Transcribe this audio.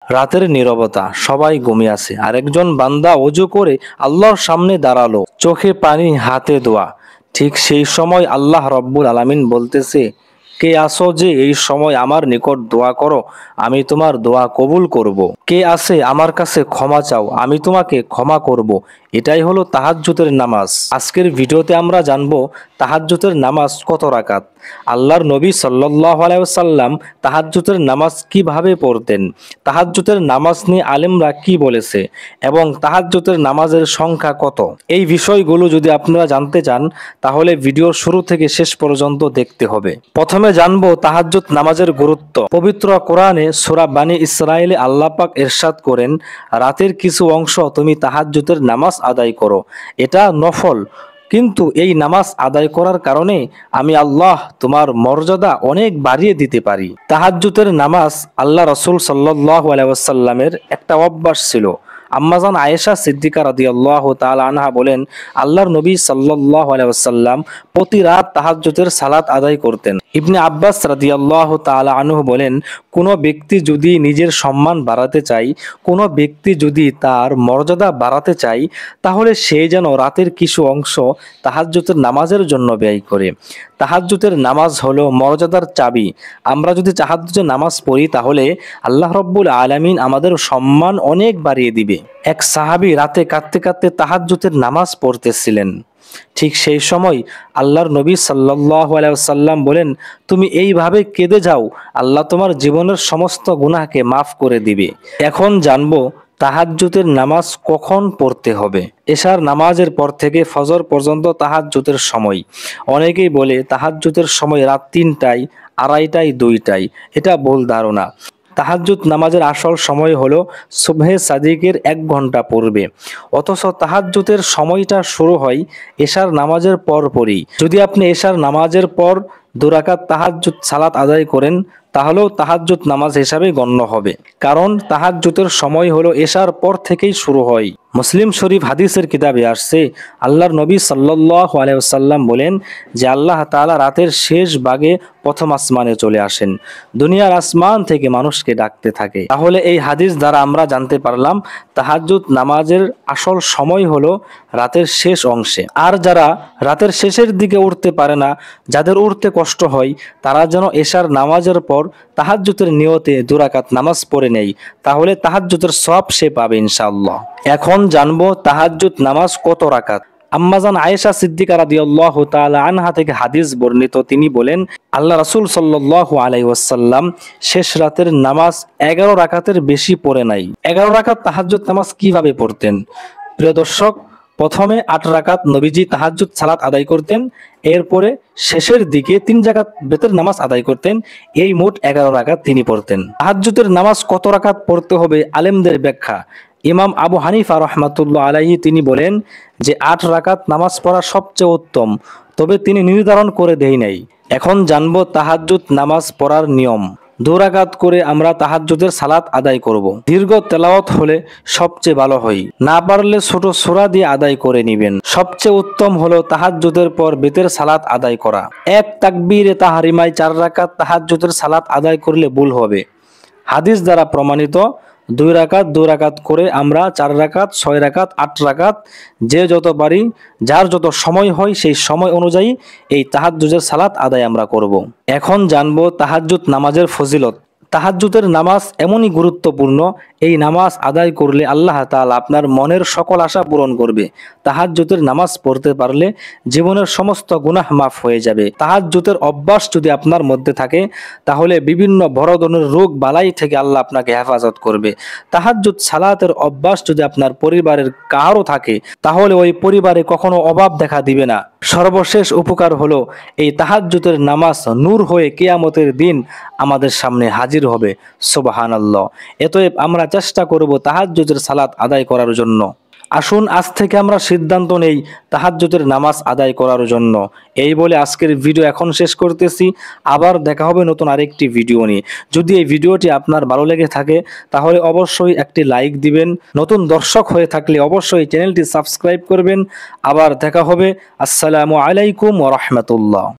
রাতের নীরবতা, সবাই ঘুমিয়ে আছে, আরেকজন বান্দা অজু করে আল্লাহর সামনে দাঁড়ালো, চোখে পানি, হাতে দোয়া। ঠিক সেই সময় আল্লাহ রব্বুল আলামিন বলতেছে, কে আসো যে এই সময় আমার নিকট দোয়া করো, আমি তোমার দোয়া কবুল করব। কে আছে আমার কাছে ক্ষমা চাও, আমি তোমাকে ক্ষমা করব। এটাই হলো তাহাজ্জুদের নামাজ। আজকের ভিডিওতে আমরা জানবো তাহাজ্জুদের নামাজ কত রাকাত, আল্লাহর নবী সাল্লাল্লাহু আলাইহি ওয়াসাল্লাম তাহাজ্জুদের নামাজ কিভাবে পড়তেন, তাহাজ্জুদের নামাজ নিয়ে আলেমরা কি বলেছে এবং তাহাজ্জুদের নামাজের সংখ্যা কত। এই বিষয়গুলো যদি আপনারা জানতে চান তাহলে ভিডিওর শুরু থেকে শেষ পর্যন্ত দেখতে হবে। প্রথমে জানবো তাহাজ্জুদ নামাজের গুরুত্ব। পবিত্র কোরআনে সূরা বানী ইসরাঈলে আল্লাহ পাক ইরশাদ করেন, রাতের কিছু অংশ তুমি তাহাজ্জুদের নামাজ আদায় করো, এটা নফল, কিন্তু এই নামাজ আদায় করার কারণে আমি আল্লাহ তোমার মর্যাদা অনেক বাড়িয়ে দিতে পারি। তাহাজ্জুদের নামাজ আল্লাহ রাসূল সাল্লাল্লাহু আলাইহি ওয়াসাল্লামের একটা অভ্যাস ছিল। আম্মাজান আয়েশা সিদ্দিকা রাদিয়াল্লাহু তাআলা আনহা বলেন, আল্লাহর নবী সাল্লাল্লাহু আলাইহি ওয়াসাল্লাম প্রতি রাত তাহাজ্জুদের সালাত আদায় করতেন। ইবনে আব্বাস রাদিয়াল্লাহু তাআলা আনহু বলেন, কোনো ব্যক্তি যদি নিজের সম্মান বাড়াতে চায়, কোনো ব্যক্তি যদি তার মর্যাদা বাড়াতে চায়, তাহলে সে যেন রাতের কিছু অংশ তাহাজ্জুদের নামাজের জন্য ব্যয় করে। তাহাজ্জুদের নামাজ হলো মর্যাদার চাবি। আমরা যদি তাহাজ্জুদের নামাজ পড়ি তাহলে আল্লাহ রব্বুল আলামিন আমাদের সম্মান অনেক বাড়িয়ে দিবে। এক সাহাবী রাতে কাঁদতে কাঁদতে তাহাজ্জুদের নামাজ পড়তেছিলেন। ঠিক সেই সময় আল্লাহর নবী সাল্লাল্লাহু আলাইহি ওয়াসাল্লাম বলেন, তুমি এইভাবে কেঁদে যাও, আল্লাহ তোমার জীবনের সমস্ত গুনাহকে মাফ করে দিবে। এখন জানবো তাহাজ্জুদের নামাজ কখন পড়তে হবে। এশার নামাজের পর থেকে ফজর পর্যন্ত তাহাজ্জুদের সময়। অনেকেই বলে তাহাজ্জুদের সময় রাত ৩টায়, ২:৩০, ২টায়। এটা ভুল ধারণা। তাহাজ্জুদ নামাজের আসল সময় হলো সুবহে সাদিকের ১ ঘন্টা পূর্বে, অথচ তাহাজ্জুদের সময়টা শুরু হয় এশার নামাজের পরপরই। যদি আপনি এশার নামাজের পর ২ রাকাত তাহাজ্জুদ সালাত আদায় করেন তাহলেও তাহাজ্জুদ নামাজ হিসাবে গণ্য হবে, কারণ তাহাজ্জুদের সময় হলো এশার পর থেকেই শুরু হয়। মুসলিম শরীফ হাদিসের কিতাবে আসছে, আল্লাহর নবী সাল্লাল্লাহু আলাইহি ওয়াসাল্লাম বলেন যে আল্লাহ তাআলা রাতের শেষ ভাগে প্রথম আসমানে চলে আসেন, দুনিয়ার আসমান থেকে মানুষকে ডাকতে থাকে। তাহলে এই হাদিস দ্বারা আমরা জানতে পারলাম তাহাজ্জুদ নামাজের আসল সময় হলো রাতের শেষ অংশে। আর যারা রাতের শেষের দিকে উঠতে পারে না, যাদের উঠতে কষ্ট হয়, তারা যেন এশার নামাজের পর তাহাজ্জুদের নিয়তে ২ রাকাত নামাজ পড়ে নেয়, তাহলে তাহাজ্জুদের সওয়াব সে পাবে ইনশাআল্লাহ। এখন জানবো তাহাজ্জুদ নামাজ কত রাকাত। আম্মাজান আয়েশা সিদ্দিকা রাদিয়াল্লাহু তাআলা আনহা থেকে হাদিস বর্ণিত, তিনি বলেন, আল্লাহ রাসূল সাল্লাল্লাহু আলাইহি ওয়াসাল্লাম শেষ রাতের নামাজ ১১ রাকাতের বেশি পড়ে নাই। ১১ রাকাত তাহাজ্জুদ নামাজ কিভাবে পড়তেন? প্রিয় দর্শক, প্রথমে ৮ রাকাত নবীজি তাহাজ্জুদ সালাত আদায় করতেন, এরপরে শেষের দিকে ৩ রাকাত বেতের নামাজ আদায় করতেন। এই মোট ১১ রাকাত তিনি পড়তেন। তাহাজ্জুদের নামাজ কত রাকাত পড়তে হবে আলেমদের ব্যাখ্যা। ইমাম আবু হানিফা রাহমাতুল্লাহ আলাইহি তিনি বলেন যে ৮ রাকাত নামাজ পড়া সবচেয়ে উত্তম, তবে তিনি নির্ধারণ করে দেই নাই। এখন জানবো তাহাজ্জুদ নামাজ পড়ার নিয়ম। ২ রাকাত করে আমরা তাহাজ্জুদের সালাত আদায় করব। দীর্ঘ তেলাওয়াত হলে সবচেয়ে ভালো হয়, না পারলে ছোট সূরা দিয়ে আদায় করে নেবেন। সবচেয়ে উত্তম হলো তাহাজ্জুদের পর বেতের সালাত আদায় করা। এক তাকবীরে তাহরিমায় ৪ রাকাত তাহাজ্জুদের সালাত আদায় করলে ভুল হবে। হাদিস দ্বারা প্রমাণিত ২ রাকাত ২ রাকাত করে আমরা ৪ রাকাত, ৬ রাকাত, ৮ রাকাত, যে যত পারি, যার যত সময় হয় সেই সময় অনুযায়ী এই তাহাজ্জুদের সালাত আদায় আমরা করব। এখন জানবো তাহাজ্জুদ নামাজের ফজিলত। তাহাজ্জুদের নামাজ এমনই গুরুত্বপূর্ণ, এই নামাজ আদায় করলে আল্লাহ তাআলা আপনার মনের সকল আশা পূরণ করবে। তাহাজ্জুদের নামাজ পড়তে পারলে জীবনের সমস্ত গুনাহ মাফ হয়ে যাবে। তাহাজ্জুদের অভ্যাস যদি আপনার মধ্যে থাকে তাহলে বিভিন্ন বড় ধরনের রোগ বালাই থেকে আল্লাহ আপনাকে হেফাজত করবে। তাহাজ্জুদ সালাতের অভ্যাস যদি আপনার পরিবারের কারো থাকে তাহলে ওই পরিবারে কখনো অভাব দেখা দিবে না। সর্বশেষ উপকার হলো এই তাহাজ্জুদের নামাজ নূর হয়ে কিয়ামতের দিন আমাদের সামনে হাজির হবে। সুবহানাল্লাহ। এতএব আমরা চেষ্টা করব তাহাজ্জুদের সালাত আদায় করার জন্য। আসুন আজ থেকে আমরা সিদ্ধান্ত নেই তাহাজ্জুদের নামাজ আদায় করার জন্য। এই বলে আজকের ভিডিও এখন শেষ করতেছি। আবার দেখা হবে নতুন আরেকটি ভিডিও নিয়ে। যদি এই ভিডিওটি আপনার ভালো লেগে থাকে তাহলে অবশ্যই একটি লাইক দিবেন। নতুন দর্শক হয়ে থাকলে অবশ্যই চ্যানেলটি সাবস্ক্রাইব করবেন। আবার দেখা হবে। আসসালামু আলাইকুম ওয়া রাহমাতুল্লাহ।